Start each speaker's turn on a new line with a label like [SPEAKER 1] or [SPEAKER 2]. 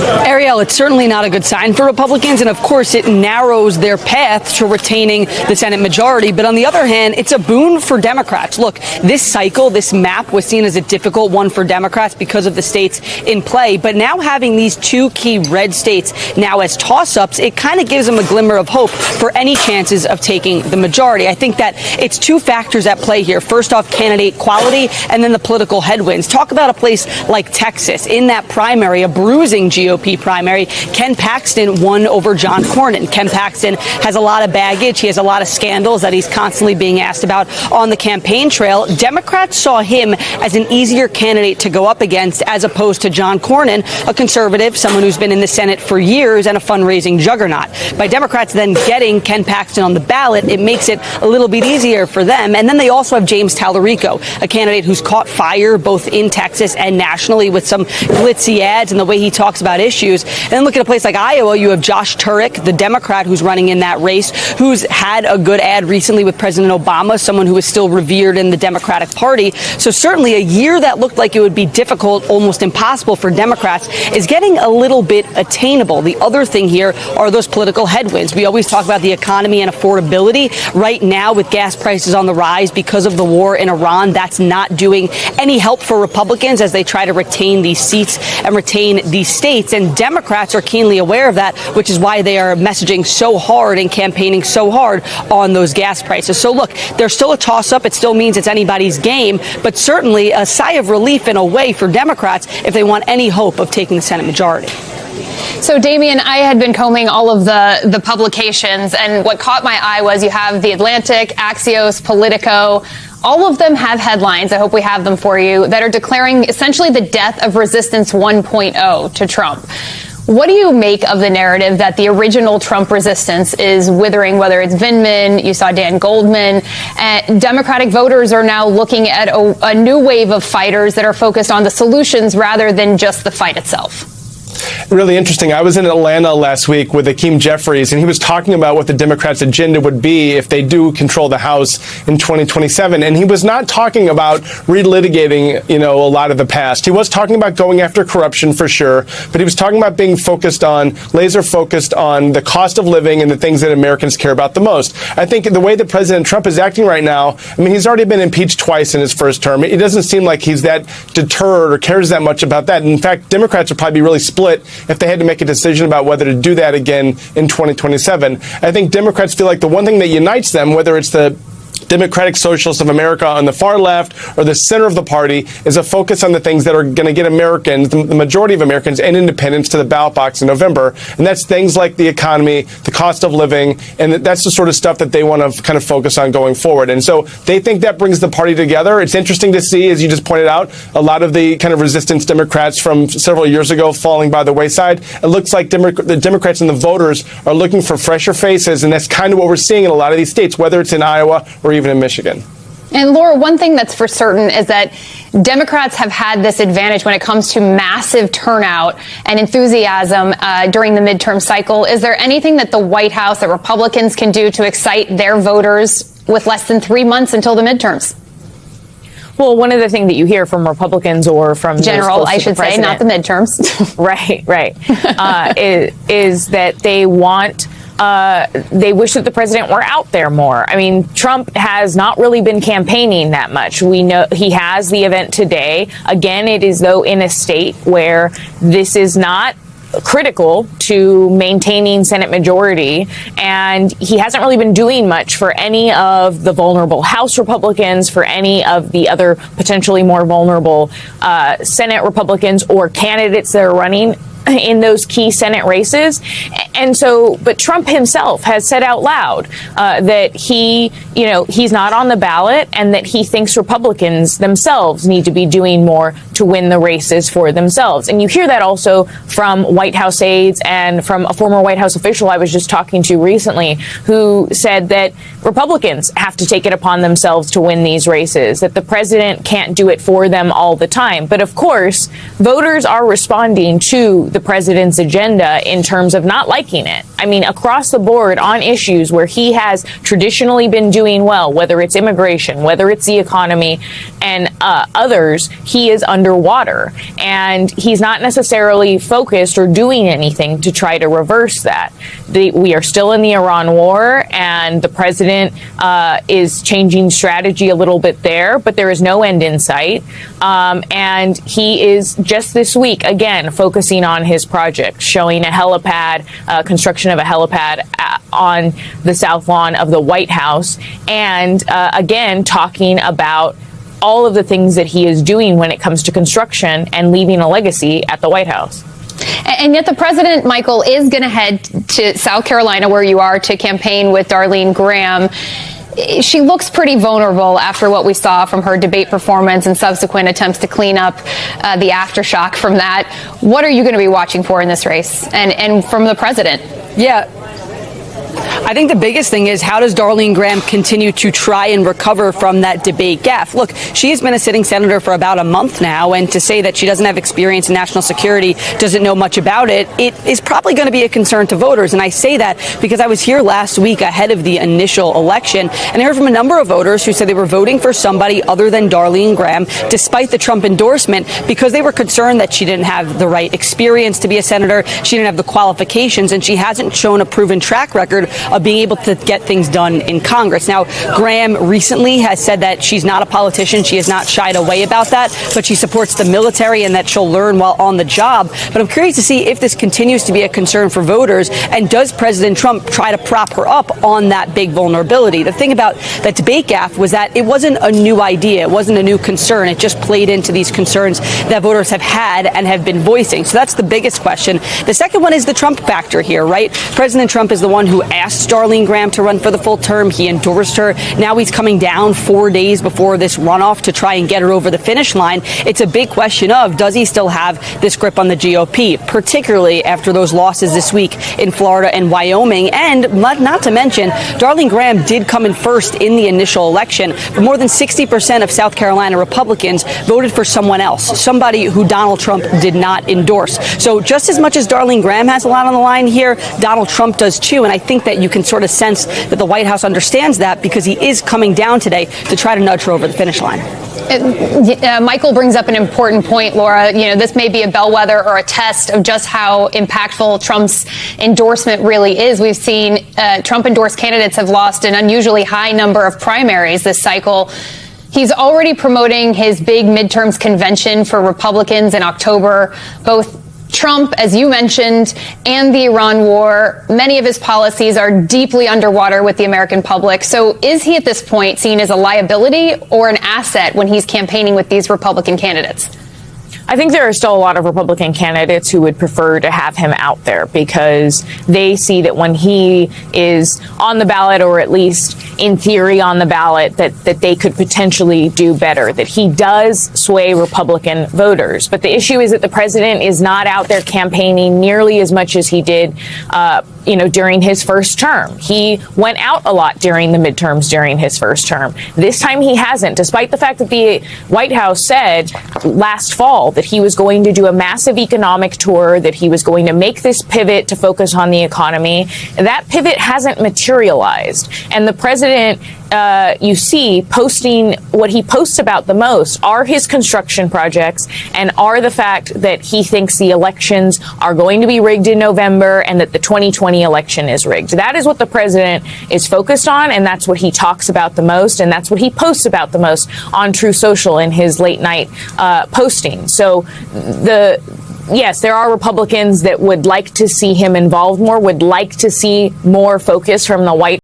[SPEAKER 1] Erielle, it's certainly not a good sign for Republicans, and of course it narrows their path to retaining the Senate majority. But on the other hand, it's a boon for Democrats. Look, this cycle, this map was seen as a difficult one for Democrats because of the states in play. But now having these two key red states now as toss-ups, it kind of gives them a glimmer of hope for any chances of taking the majority. I think that it's two factors at play here. First off, candidate quality, and then the political headwinds. Talk about a place like Texas. In that primary, a bruising GOP primary, Ken Paxton won over John Cornyn. Ken Paxton has a lot of baggage. He has a lot of scandals that he's constantly being asked about on the campaign trail. Democrats saw him as an easier candidate to go up against as opposed to John Cornyn, a conservative, someone who's been in the Senate for years and a fundraising juggernaut. By Democrats then getting Ken Paxton on the ballot, it makes it a little bit easier for them. And then they also have James Tallarico, a candidate who's caught fire both in Texas and nationally with some glitzy ads and the way he talks about issues. And then look at a place like Iowa. You have Josh Turek, the Democrat who's running in that race, who's had a good ad recently with President Obama, someone who is still revered in the Democratic Party. So certainly a year that looked like it would be difficult, almost impossible for Democrats, is getting a little bit attainable. The other thing here are those political headwinds. We always talk about the economy and affordability. Right now, with gas prices on the rise because of the war in Iran, that's not doing any help for Republicans as they try to retain these seats and retain these states. And Democrats are keenly aware of that, which is why they are messaging so hard and campaigning so hard on those gas prices. So look, there's still a toss-up. It still means it's anybody's game, but certainly a sigh of relief in a way for Democrats if they want any hope of taking the Senate majority.
[SPEAKER 2] So, Damian, I had been combing all of the publications, and what caught my eye was you have The Atlantic, Axios, Politico. All of them have headlines, I hope we have them for you, that are declaring essentially the death of Resistance 1.0 to Trump. What do you make of the narrative that the original Trump resistance is withering, whether it's Vindman, you saw Dan Goldman, and Democratic voters are now looking at a new wave of fighters that are focused on the solutions rather than just the fight itself?
[SPEAKER 3] Really interesting. I was in Atlanta last week with Hakeem Jeffries, and he was talking about what the Democrats' agenda would be if they do control the House in 2027. And he was not talking about relitigating, a lot of the past. He was talking about going after corruption for sure, but he was talking about being laser focused on the cost of living and the things that Americans care about the most. I think the way that President Trump is acting right now, he's already been impeached twice in his first term. It doesn't seem like he's that deterred or cares that much about that. In fact, Democrats would probably be really split if they had to make a decision about whether to do that again in 2027. I think Democrats feel like the one thing that unites them, whether it's the Democratic Socialists of America on the far left or the center of the party, is a focus on the things that are going to get Americans, the majority of Americans and independents, to the ballot box in November. And that's things like the economy, the cost of living, and that's the sort of stuff that they want to kind of focus on going forward. And so they think that brings the party together. It's interesting to see, as you just pointed out, a lot of the kind of resistance Democrats from several years ago falling by the wayside. It looks like the Democrats and the voters are looking for fresher faces, and that's kind of what we're seeing in a lot of these states, whether it's in Iowa or even in Michigan.
[SPEAKER 2] And Laura, one thing that's for certain is that Democrats have had this advantage when it comes to massive turnout and enthusiasm during the midterm cycle. Is there anything that the White House, that Republicans can do to excite their voters with less than 3 months until the midterms?
[SPEAKER 4] Well, one of the things that you hear from Republicans or from
[SPEAKER 2] general, I should say, not the midterms.
[SPEAKER 4] right, is that they want. They wish that the president were out there more. Trump has not really been campaigning that much. We know he has the event today. Again, it is though in a state where this is not critical to maintaining Senate majority, and he hasn't really been doing much for any of the vulnerable House Republicans, for any of the other potentially more vulnerable Senate Republicans or candidates that are running in those key Senate races. And so, but Trump himself has said out loud that he's not on the ballot, and that he thinks Republicans themselves need to be doing more to win the races for themselves. And you hear that also from White House aides and from a former White House official I was just talking to recently, who said that Republicans have to take it upon themselves to win these races, that the president can't do it for them all the time. But of course, voters are responding to the president's agenda in terms of not liking liking it. I mean, across the board on issues where he has traditionally been doing well, whether it's immigration, whether it's the economy, and others, he is underwater. And he's not necessarily focused or doing anything to try to reverse that. We are still in the Iran war, and the president is changing strategy a little bit there, but there is no end in sight. And he is just this week, again, focusing on his project, showing a helipad, construction of a helipad on the south lawn of the White House, and again, talking about all of the things that he is doing when it comes to construction and leaving a legacy at the White House.
[SPEAKER 2] And yet the president, Mychael, is going to head to South Carolina, where you are, to campaign with Darlene Graham. She looks pretty vulnerable after what we saw from her debate performance and subsequent attempts to clean up the aftershock from that. What are you going to be watching for in this race and from the president?
[SPEAKER 1] Yeah. I think the biggest thing is, how does Darlene Graham continue to try and recover from that debate gaffe? Look, she has been a sitting senator for about a month now, and to say that she doesn't have experience in national security, doesn't know much about it, it is probably going to be a concern to voters. And I say that because I was here last week ahead of the initial election, and I heard from a number of voters who said they were voting for somebody other than Darlene Graham, despite the Trump endorsement, because they were concerned that she didn't have the right experience to be a senator, she didn't have the qualifications, and she hasn't shown a proven track record of being able to get things done in Congress. Now, Graham recently has said that she's not a politician. She has not shied away about that, but she supports the military and that she'll learn while on the job. But I'm curious to see if this continues to be a concern for voters, and does President Trump try to prop her up on that big vulnerability? The thing about that debate gaffe was that it wasn't a new idea. It wasn't a new concern. It just played into these concerns that voters have had and have been voicing. So that's the biggest question. The second one is the Trump factor here, right? President Trump is the one who asked Darlene Graham to run for the full term. He endorsed her. Now he's coming down 4 days before this runoff to try and get her over the finish line. It's a big question of, does he still have this grip on the GOP, particularly after those losses this week in Florida and Wyoming? And not to mention, Darlene Graham did come in first in the initial election, but more than 60% of South Carolina Republicans voted for someone else, somebody who Donald Trump did not endorse. So just as much as Darlene Graham has a lot on the line here, Donald Trump does too. And I think that you can sort of sense that the White House understands that, because he is coming down today to try to nudge her over the finish line.
[SPEAKER 2] Mychael brings up an important point, Laura. You know, this may be a bellwether or a test of just how impactful Trump's endorsement really is. We've seen Trump-endorsed candidates have lost an unusually high number of primaries this cycle. He's already promoting his big midterms convention for Republicans in October. Both Trump, as you mentioned, and the Iran war, many of his policies are deeply underwater with the American public. So is he at this point seen as a liability or an asset when he's campaigning with these Republican candidates?
[SPEAKER 4] I think there are still a lot of Republican candidates who would prefer to have him out there, because they see that when he is on the ballot, or at least in theory on the ballot, that they could potentially do better, that he does sway Republican voters. But the issue is that the president is not out there campaigning nearly as much as he did during his first term. He went out a lot during the midterms during his first term. This time he hasn't, despite the fact that the White House said last fall that he was going to do a massive economic tour, that he was going to make this pivot to focus on the economy. That pivot hasn't materialized. And the president, you see, posting what he posts about the most are his construction projects, and are the fact that he thinks the elections are going to be rigged in November and that the 2020 election is rigged. That is what the president is focused on, and that's what he talks about the most, and that's what he posts about the most on True Social in his late night posting. So yes, there are Republicans that would like to see him involved more, would like to see more focus from the White